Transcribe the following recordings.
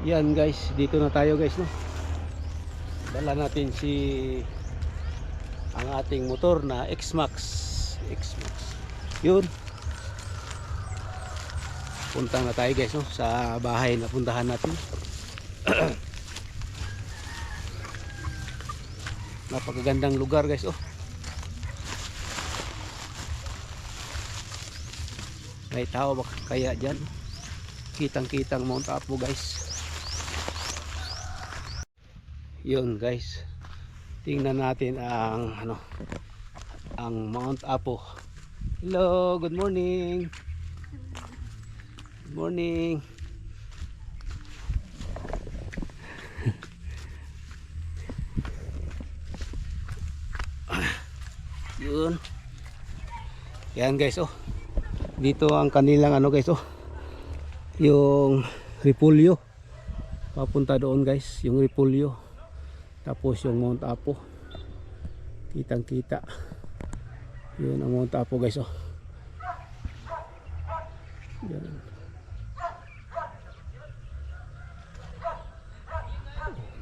Yan guys, dito na tayo guys, no. Dala natin ang ating motor na X-Max. Yun. Puntang na tayo guys, no, sa bahay na puntahan natin. Napakagandang lugar guys, oh. May tao ba kaya dyan? Kitang-kitang Mount Apo guys. Yun guys. Tingnan natin ang Mount Apo. Hello, good morning. Good morning. Yun. Yan guys, oh. Dito ang kanilang guys, oh. Yung Repolyo. Papunta doon guys, yung Repolyo. Tapos yung Mount Apo. Kitang-kita. Yun ang Mount Apo guys, oh. Yan.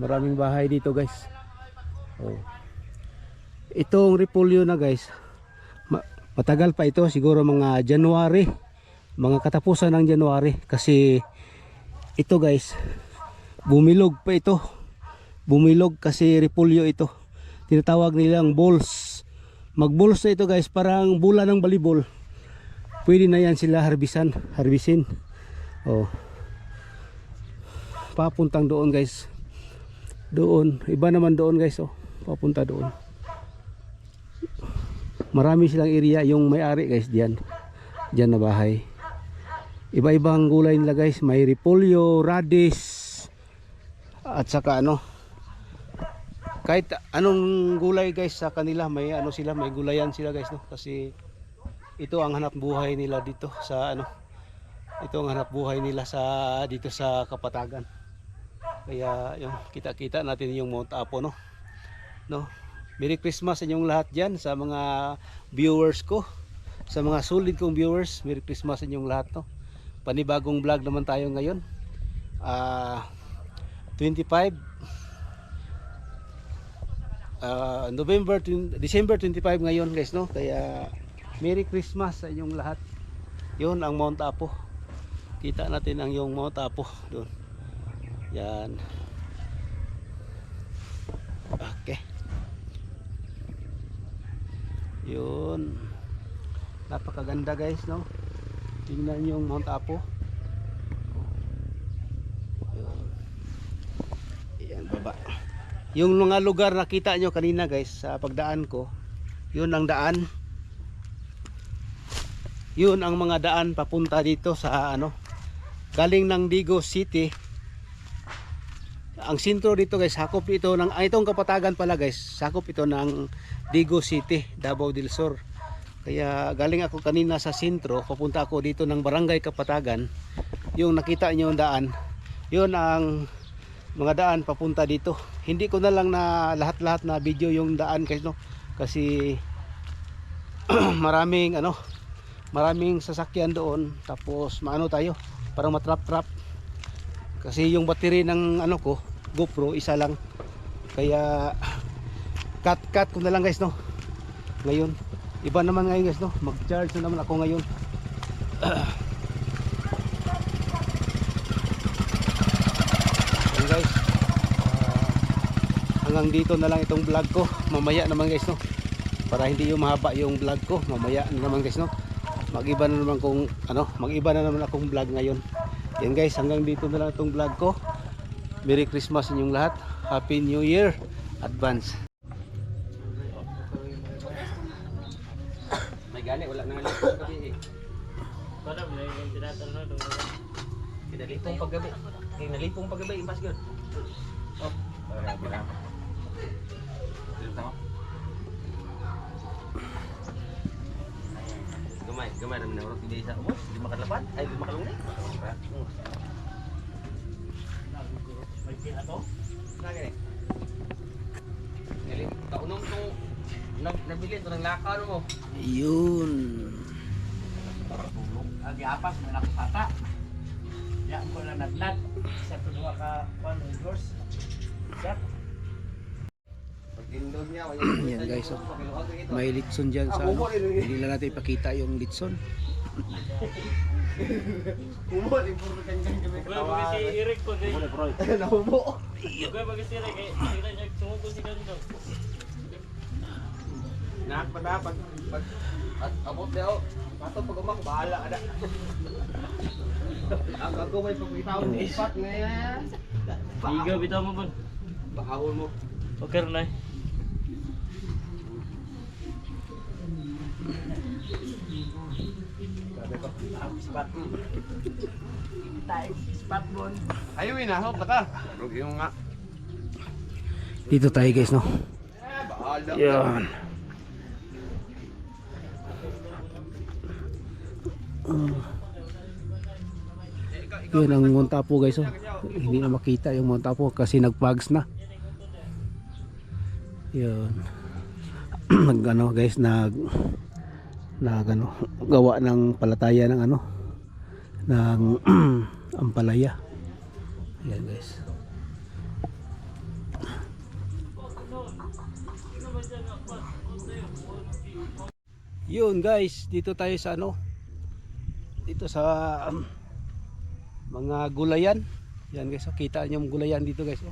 Maraming bahay dito guys. Oh. Itong Repolyo na guys, matagal pa ito, siguro mga January, mga katapusan ng January, kasi ito guys, bumilog pa ito. Bumilog kasi Repolyo ito. Tinatawag nilang balls. Mag-balls na ito guys, parang bola ng volleyball. Pwede na yan sila harbisin. Oh. Papuntang doon guys. Doon, iba naman doon guys, oh. Papunta doon. Marami silang area, yung may-ari guys diyan. Diyan na bahay. Iba-ibang gulay nila guys, may repolyo, radish, at saka kahit anong gulay guys sa kanila, may sila, may gulayan sila guys, no? Kasi ito ang hanap buhay nila dito sa ito ang hanap buhay nila dito sa Kapatagan. Kaya yung kita-kita natin yung Mount Apo, no? Merry Christmas sa inyong lahat dyan, sa mga viewers ko, sa mga solid kong viewers. Merry Christmas sa inyong lahat, no? Panibagong vlog naman tayo ngayon. December 25 ngayon guys, no? Kaya Merry Christmas sa inyong lahat. Yun ang Mount Apo. Kita natin ang yung Mount Apo doon. Yan. Okay. Yun. Napakaganda guys, no? Tingnan yung Mount Apo. Yan, baba. Yung mga lugar nakita nyo kanina guys sa pagdaan ko, yun ang daan. Yun ang mga daan papunta dito sa galing ng Digo City. Ang sentro dito guys, sakop ito ng itong Kapatagan pala guys, sakop ito ng Digo City, Davao del Sur. Kaya galing ako kanina sa sentro, papunta ako dito ng Barangay Kapatagan. Yung nakita niyo yung daan, yun ang mga daan papunta dito. Hindi ko na lang na lahat-lahat na video yung daan guys, no? Kasi maraming sasakyan doon, tapos tayo, parang matrap-trap. Kasi yung battery ng ko, GoPro, isa lang. Kaya cut ko na lang guys, no? Ngayon, iba naman ngayon guys, no? Mag-charge na naman ako ngayon. Ayan guys. Hanggang dito na lang itong vlog ko. Mamaya naman guys, no? Para hindi yung mahaba yung vlog ko, mamaya naman guys, no? Mag-iba na naman akong vlog ngayon. Yan guys, hanggang dito na lang itong vlog ko. Merry Christmas inyong lahat. Happy New Year advance. May gani, wala nang nalipong gabi eh. Parang may tinatanong na Kinalipong paggabi. Kinalipong paggabi, imbas good. Oh, wala. Gamay naman na oras hindi sa umos, di makalapad, ay di makalungay. may pila to? Nagani. Ngayon, kaunong tong nabili ito ng lakaw mo. Yun. Agi apas, may nakasata. na ko lang natnat sa tudwa ka kuan doors. Sak. Pag-indog niya, Yan guys, oh. May litson dyan sa ano. Hindi na natin ipakita yung litson. Humo, di puro kanyang kami Kuya bagi si Eric ko gay. Nahumo. Kuya bagi si Eric kay sila niya sumuko si kanto. Nak pa dapat. At abot daw. Pato pag umak, bahala ka na. Ako may pagkitaw ng ispat ngayon. Iga bitaw mo bon. Bahawon mo. Okay na. Spot. Tayo spot bon. Ayaw inahok na ka. Huwag yung nga. Dito tayo guys, no. Bahala. Yan. Yun ang Montapo guys, oh. Hindi na makita yung Montapo kasi nagpags na. Yun. Nag-ano guys, ano, gawa ng palataya ng ano, ng ampalaya. Yan guys. Yun guys, dito tayo sa ano, dito sa mga gulayan. Yan guys, oh, kita niyo yung gulayan dito guys, oh.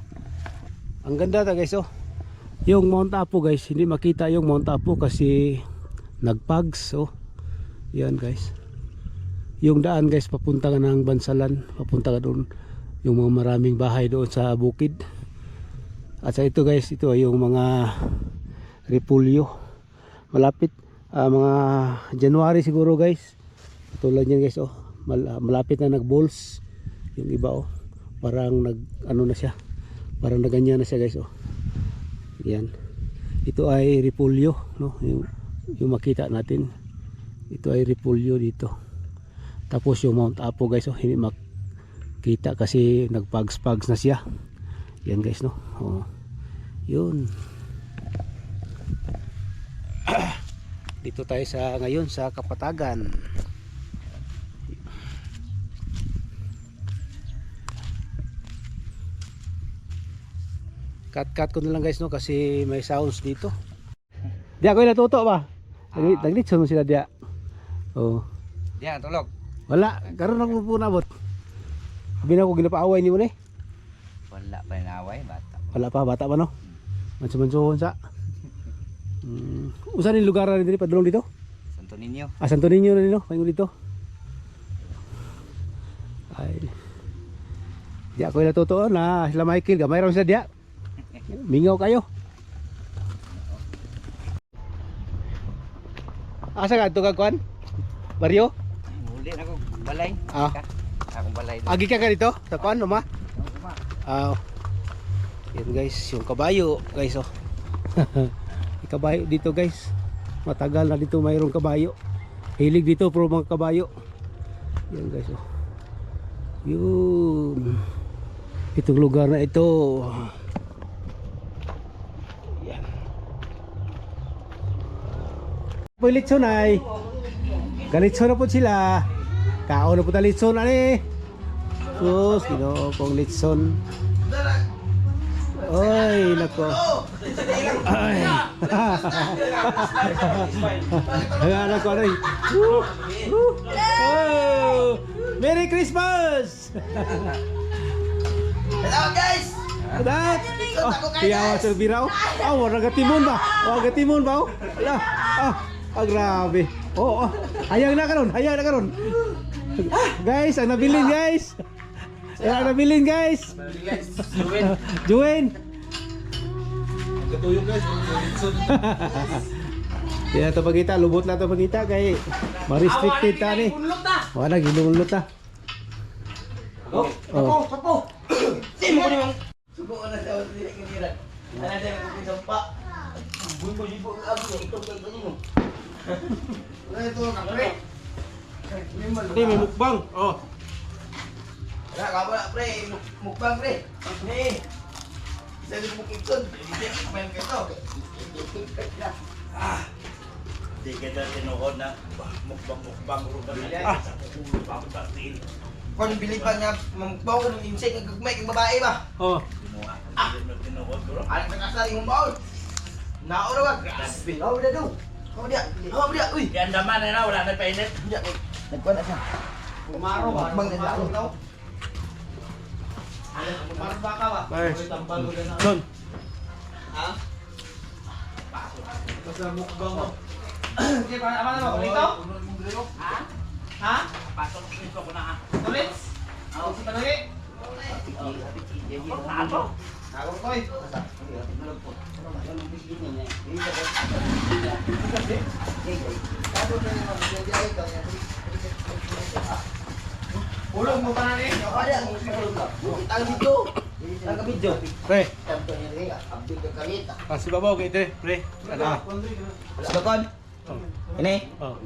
Ang ganda ta guys, oh. Yung Mount Apo guys, hindi makita yung Mount Apo kasi nagpags, oh. Yan guys. Yung daan guys papunta ka ng Bansalan, papunta ka doon yung mga maraming bahay doon sa bukid. At sa ito guys, ito ay yung mga repulyo. Malapit mga January siguro guys. Tulad yan guys, oh. Malapit na nag-balls yung iba, oh. Parang nag ano na siya. Parang naganyan na siya guys, oh. Yan. Ito ay repulyo, no? Yung makita natin. Ito ay repulyo dito. Tapos yung Mount Apo guys, oh, hindi makita kasi nagpags-pags na siya. Yan guys, no. Oh. Yun. Dito tayo sa ngayon sa Kapatagan. Cut ko na lang guys, no, kasi may sounds dito. Di ako natuto ba? Naglitson mo sila dia. Oh. Diyan, tulog. Wala, karon ako po nabot. Sabi na ko ginapaaway ni mo ni. Wala pa naway, bata. Wala pa, bata pa no. Manso-mansohon sa. Usan yung lugar na dito, padulong dito? Santo Niño. Ah, Santo Niño na dito, paingo dito. Ay. Di ako natuto na sila Michael, gamay raw sila dia. Mingaw kayo. Asa ka ito kagkuhan? Baryo? Muli na ko balay. Ah. Akong balay. Agi ka dito? Sa kuhan, no ma? Ah. Yan guys, yung kabayo guys, oh. May kabayo dito guys. Matagal na dito mayroong kabayo. Hilig dito pro mga kabayo. Yan guys, oh. Yun. Itong lugar na ito. Litson ay galitson na po sila, kao na po ta litson ani sus, ginoo kong litson. Oy nako ay ano ko ay oh, Merry Christmas. Hello guys. Dad, tiyawa sa biraw. Wala gatimon ba? Wala gatimon ba? Ala, grabe. Oh, hayang na karon, guys, ang nabilin guys. Ang nabilin guys. Juwen. Katuyog guys. Yan to pagita, lubot na to pagita kay ma-restricted ta ni. Wala ginulot ta. Oh, kapo. Sino ko ni mong subo na sa dili kanira. Ana day ko sampa. Bubo ako ito kanino. Ito ka pre. Hindi may mukbang. Oh. Wala ka ba pre, mukbang pre. Ni. Isa din mo kitson. Hindi ka main kato. Di kita tinuod na mukbang ruga na sa ulo pa sa tin. Kung bilipan nga, mambaw ng insect ng gagmay kang babae ba? Oh. Aling nakasali mong baon. Naora ba? Grabe. Hawa dia daw. Hawa dia. Uy. Yan naman na wala na painit. Dia. Nagkuhan na siya. Pumaro ba? Bang na daw. Pumaro ba ka ba? Don. Ha? Basta mukbang mo. Sige, apa na mo? Dito? Ha? Ha? Pasok dito ko na. Ulit? Si Panagi? Ano? Ako ko eh. Ulog mo pa na rin? Ada. Taga video. Taga video. Pre. Tanto niya rin. Abdi ka kalita. Kasi babaw kay Dre. Pre. Ano? Sabakon. Ini. Oh.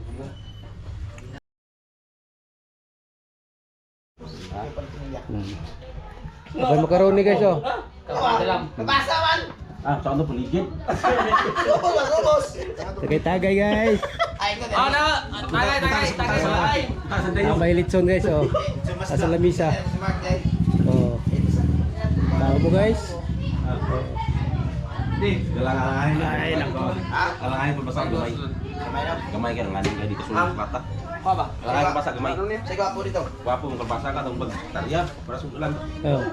Abang makaroni guys oh. Nabasa man. Ah, saan na paligid? Lubos. Tagay-tagay guys. Ay, tagay. May litson guys oh. Asa lamisa. Oh. Tao mo guys. Galanganin. Ay nako. Galanganin pa basa gamay. Gamay ka lang nga dito sa mata. Ko ba? Galanganin pa basa gamay. Sa gwapo dito. Wapo mong kalbasa ka tong pagtarya para sudulan. Oh.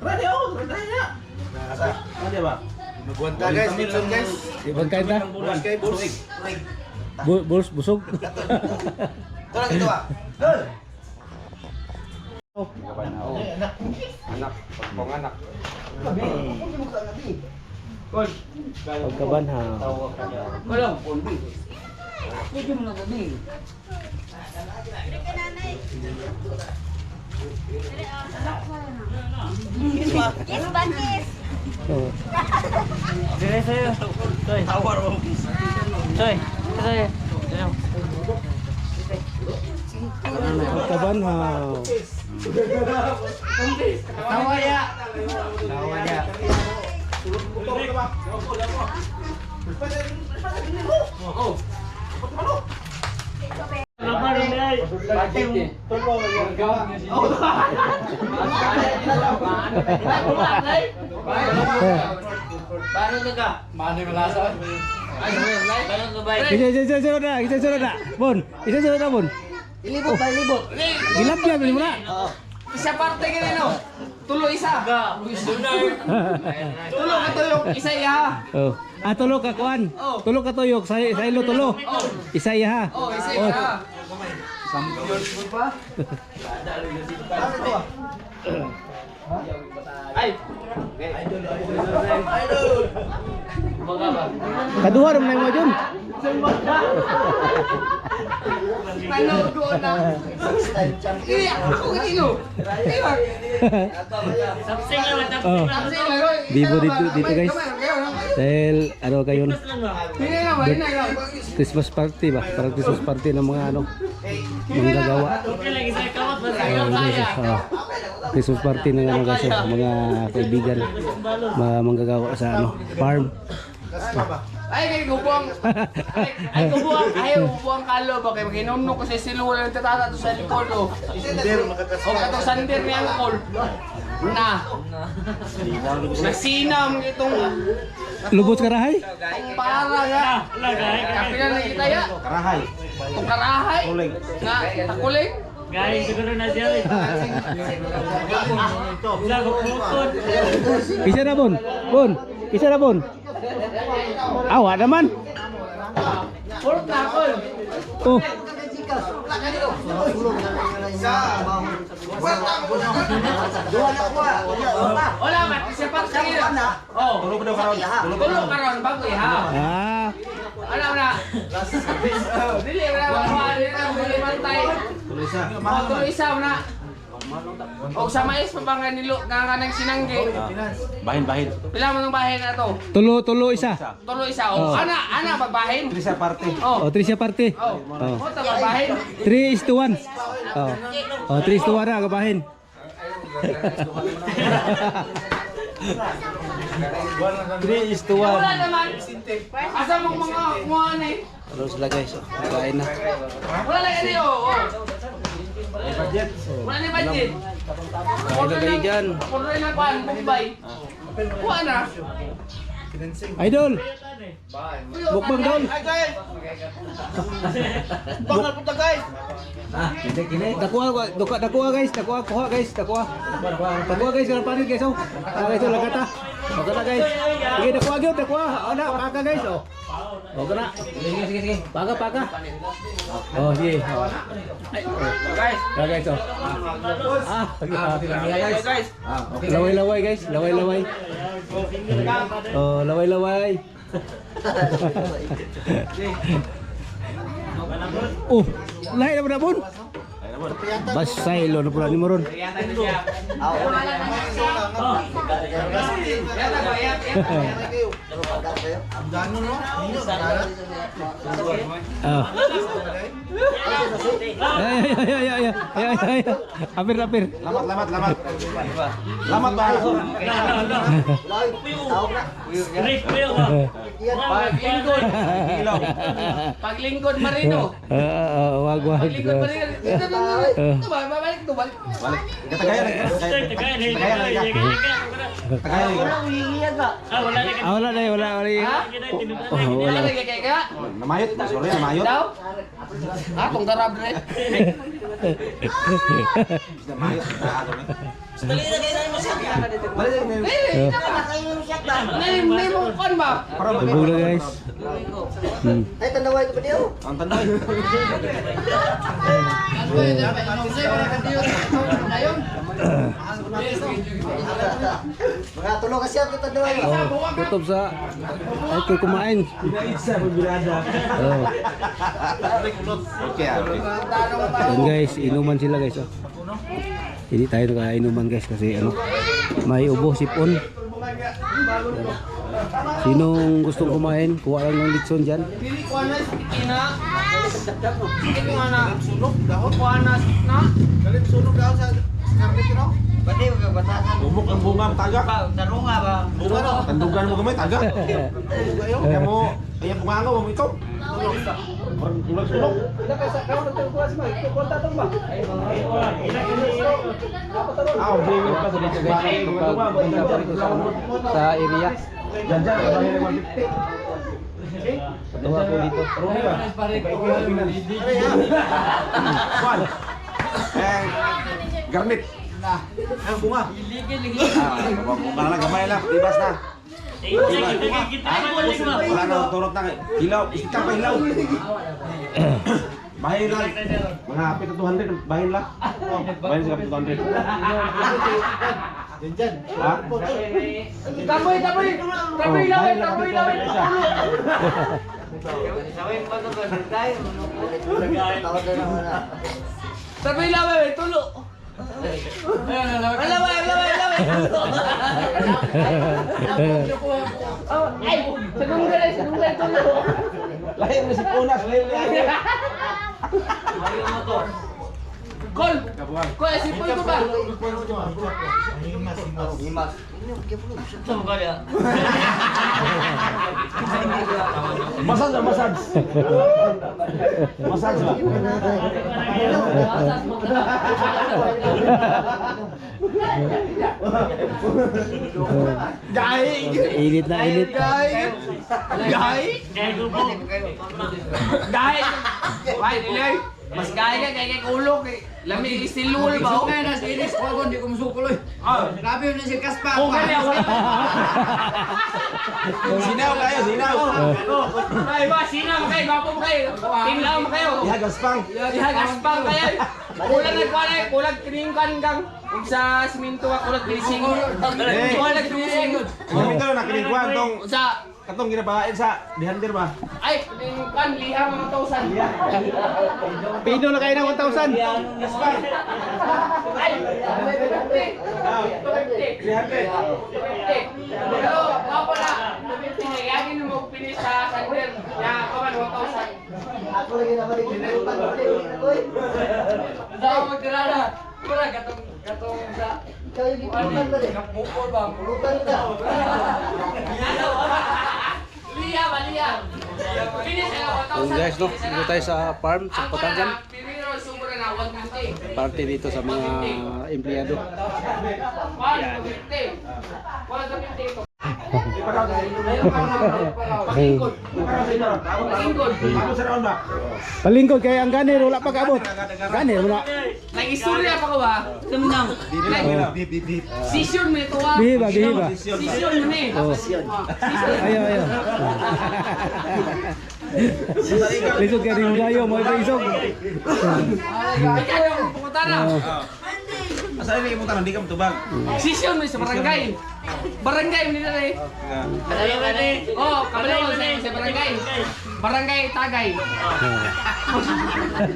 Ready ako, ready na. Ano ba? Magwanta guys, litson guys. Ibang kain ta. Bulan kay busog. Buls busog. Tolong gitu, Pak. Anak, panganak. Pagkaban ha. Belum. Oh. Tawar mo. Pagkaban ha. Tawa ya. Isa sunod na. Bon, isa sunod na bon. Ilibot, ilibot. Gilap niya bili mo na. Isa parte ka rin, no? Tulo isa. Tulo ka tulo. Isa iya. Oh. Ah, tulo ka kuan. Tulo ka tuyok sa ilo tulo. Isa iya ha. Oh, isa iya. Ay. Idol. Kaduha ram nang mo jud. Ano ko na? Iya, ako kanino? Sapsing naman, Oh. Vivo dito guys. Dahil ano kayo Christmas party ba? Parang Christmas party ng mga ano manggagawa. Oh. Christmas party ng ano guys, mga kaibigan manggagawa sa ano farm. Ay, kaya gubuang. Ay, gubuang. Ayaw, gubuang kalo ba? Kaya maginunok ko sa silula ng tatata to sa likod. O, katong sandir niya ang call. Na. Nasinam itong Lubos karahay? itong para nga. Kapilan na kita ya. Karahay. Itong karahay. Na, takuling. Guys, siguro na siya rin. Isa na bon. Bon. Isa na bon. Awa naman. Purot na, call. Oh. Wala man, kasi pa sa gila. Oh, Tulog daw karon. tulog karon bago iha. Ah. Alam na. Dili wala dili mantay. Tuloy siya. Tuloy isa na. O sa mais pa ba nga nilo nga kanang sinanggi. Bahin. Pila mo ng bahay na to? Tulo isa. Tulo isa. O ana pagbahin. Tuloy siya parte. Oh. Oh, 3 siya party. Oh. Oh. O ta pagbahin. 3:1. Oh. Oh, 3:1 na kabahin. 3:1. Wala naman. Asa mo mga kuha ni? Terus lah guys, kain na. Wala lang ani oh. Budget. Wala na budget. Kain na kayo dyan. Puro na kuan, Bombay. Kuha na. Idol! Mukbang doon! Bakal punta guys. Dakuha guys, kuha guys. Dakuha guys, karang panit guys oh. Guys oh, lagata. Okay na guys. Sige, dakuha. Ada, paka guys oh. Okay na. Sige. Paka. Oh, sige. Guys. Guys oh. Guys. Laway guys, laway. Oh, laway. Oh, lahi na pun. Basay lo na pula ni moron. Apir. Lamat. Lamat ba? Paglingkod Marino. Wag. Paglingkod Marino. Ito ba? Babalik to. Balik. Katagayan. Wala. Wala lagi kaya. Namayot. Sorry, namayot. Daw? Kung garab rin. Namayot. May mo kon ba? Tubog na guys. Ang tanday. Mga tulo kasi ako ito doon. Kutob sa ay kay kumain. Oh. Okay. Yan guys, inuman sila guys oh. Hindi tayo nakainuman guys kasi ano, may ubo sipon. Sinong gustong kumain, kuha lang ng litson dyan. Pili ko na ina. Ito nga na sunog daw. Kuha na. Galit sunog daw sa karne kino. Pati batasan. Bumok ang bunga ang taga. Tarunga ba? Bunga no. Tandugan mo gamay taga. Kaya mo, kaya bungangaw mo ikaw. Ulag-ulag. Bingit pa sa dito Sa area. Diyan, bahay ng 150. Katuwa ko dito. Juan. Garnit. Ang bunga. Bunga na gamay lang, tibas na. Wala na turot na. Hilaw, istika pa hilaw. Bahin lang. Mga hapit na 200, bahin lang. Bahin sa 200. Ha? Taboy laway. Taboy laway tulo. Laway. Ay, sagungay tulo. Lahi mo si Punas, lahi. Kol. Si Pul ko ba? Massage. Massage ba? Init na init. Gay. Mas gaya kay kulok eh. Lami istilul ba? Sungay na si Iris ko di ko musukuloy. Grabe yun si Kaspa. Sinaw kayo, sinaw. Ay ba, sinaw mo kayo, gwapo mo kayo. Tinglaw mo kayo. Ihagaspang. Ihagaspang kayo. Kulag kiningkan kang ug sa siminto kulag pinising. Kulag pinising. Kami ka na kinikuan tong Sa katong ginabahain sa dihandir ba? ay kiningkan liha mga tausan. Pino na kayo ng 1,000. Ay. Pero gwapo na. Yakin mo finish sa sandir. Ya, kaman 1,000. Ako lagi naman di kinutan ko. Daw magtirada. Pura gatong sa Ikaw yung kinutan ba din? bukol ba? Kinutan ka. Liya. Finish na 1,000. Guys, no, dito tayo sa farm sa Patangan. Piniro sumber na 150. Parte dito sa mga empleyado. 150. 150. Palingkod kay ang ganir wala pa kabot. Ganir wala. Nag-istorya pa ko ba? Session mo ito ah. Bihiba, bihiba. Session mo ni. Oh. Ayo, ayo. Lisod ka rin gayo mo isog. Ikaw yung pumunta na. Asa ini mo tanong di ka matubag. Session mo sa barangay. Barangay mo nila eh. Kadalo ka ni. Oh, kabalo sa barangay. Barangay Tagay.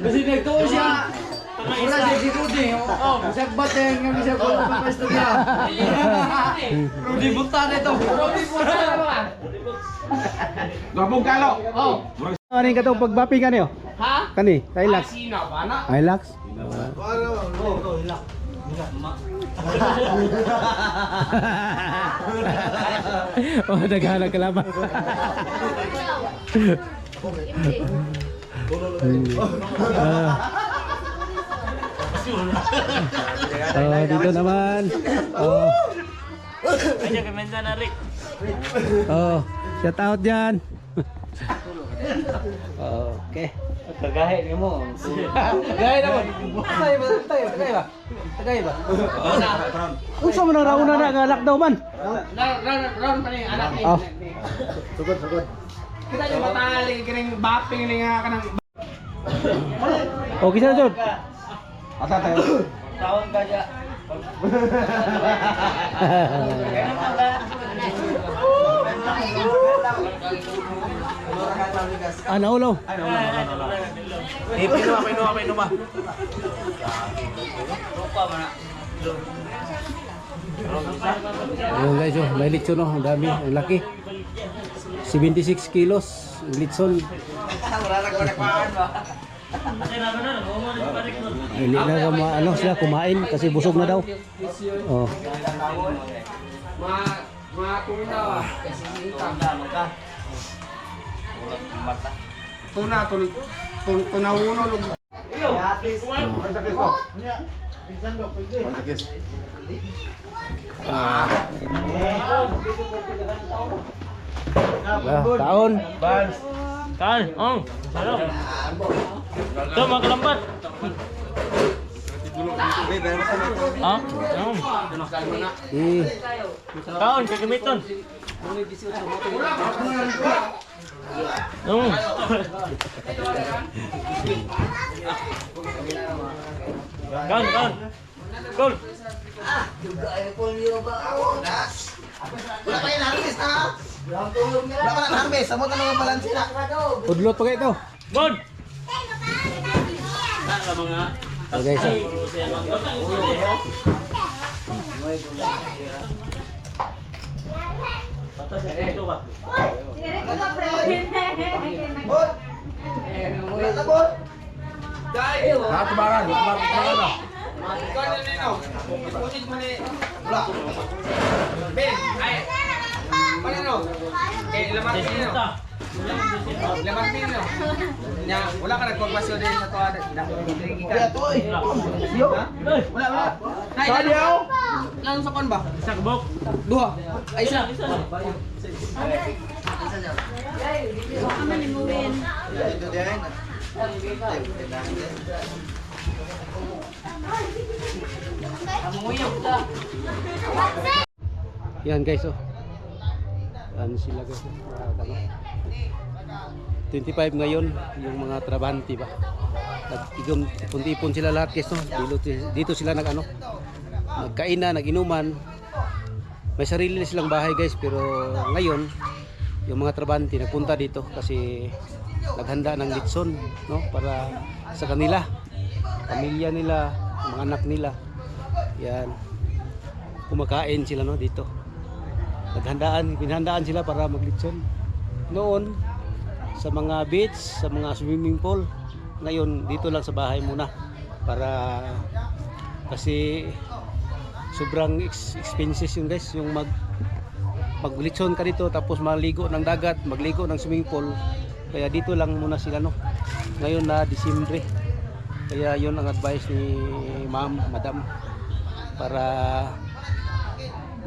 Kasi nagtuon siya. Wala siya si Rudy. Bisag batin nga bisag wala pa pa istorya. Rudy bunta na ito. Robin mo sa mga. Gabong kalo. Oh. Ano yung katong pagbapi ka niyo? Ha? Kani, Hilux. Sino ba na? Hilux? Oh, naghanap ka laban. Dito naman. Oh. Kanya kemensa na Rick. Oh, shout out diyan. Okay. Kagahe ni mo. Gaya naman. Tagay ba? Tagay ba? Unsa man ang rauna na nga lockdown man? Ron pa ni anak ni. Oh. Sugod. Kita yung matali kining bapping ni nga kanang Okay sa jud. Asa tayo? Taon ka dya. Naulo. Pinuma. Ayun guys, oh, may litson oh, ang dami, ang laki. 76 kilos, litson. Hindi na ano sila kumain kasi busog na daw. Oh. mga tuna ah. Kasi tuna uno lug. Taon. Kan, Halo. Ito, maglambat. Ah? Kaon, kagamiton. Kaon. Gol. Wala pa yung harvest ha? Wala pa na harvest. Amo tanong ang balansi na. Udlot pa kayo ito. Gol. Sa mga Oh guys, oh. Wala na bot. Dai. Tubaran na. Ikaw na nino. Ipunit mo ni. Wala. Ben, ay. Ano? Lamang nino. Lamang nino. Nya, wala ka nagpagpasyo din sa to ada. Kaya to eh. Yo. Wala. Sali ako. Lang sa kon ba? Sa kabok. Duha. Ay isa. Yan guys, oh. Ano sila guys? Ano? 25 ngayon yung mga trabante ba. Nagtipon-tipon sila lahat guys, no? Dito sila nagkainan, naginuman. May sarili na silang bahay guys, pero ngayon yung mga trabante nagpunta dito kasi naghanda ng litson, no? Para sa kanila, pamilya nila, mga anak nila. Yan. Kumakain sila no dito. Binhandaan sila para maglitson. Noon sa mga beach, sa mga swimming pool. Ngayon dito lang sa bahay muna para kasi sobrang expensive yung guys, yung maglitson ka dito tapos maligo ng dagat, magligo ng swimming pool. Kaya dito lang muna sila no. Ngayon na Disyembre. Kaya yun ang advice ni madam, para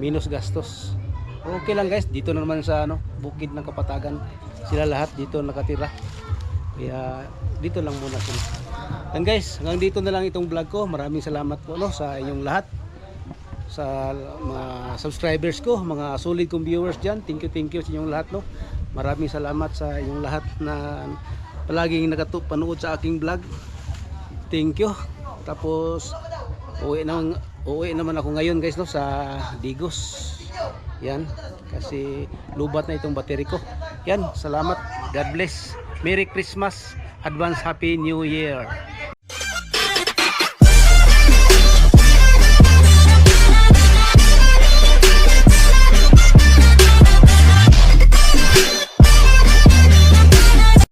minus gastos. Okay lang guys, dito na naman sa bukid ng Kapatagan, sila lahat dito nakatira. Kaya dito lang muna sila. And guys, hanggang dito na lang itong vlog ko. Maraming salamat po sa inyong lahat, sa mga subscribers ko, mga solid kong viewers dyan. Thank you sa inyong lahat. Maraming salamat sa inyong lahat na palaging panood sa aking vlog. Thank you. Tapos uwi naman ako ngayon guys sa Digos. Yan, kasi lubat na itong battery ko. Yan, salamat. God bless. Merry Christmas. Advance Happy New Year.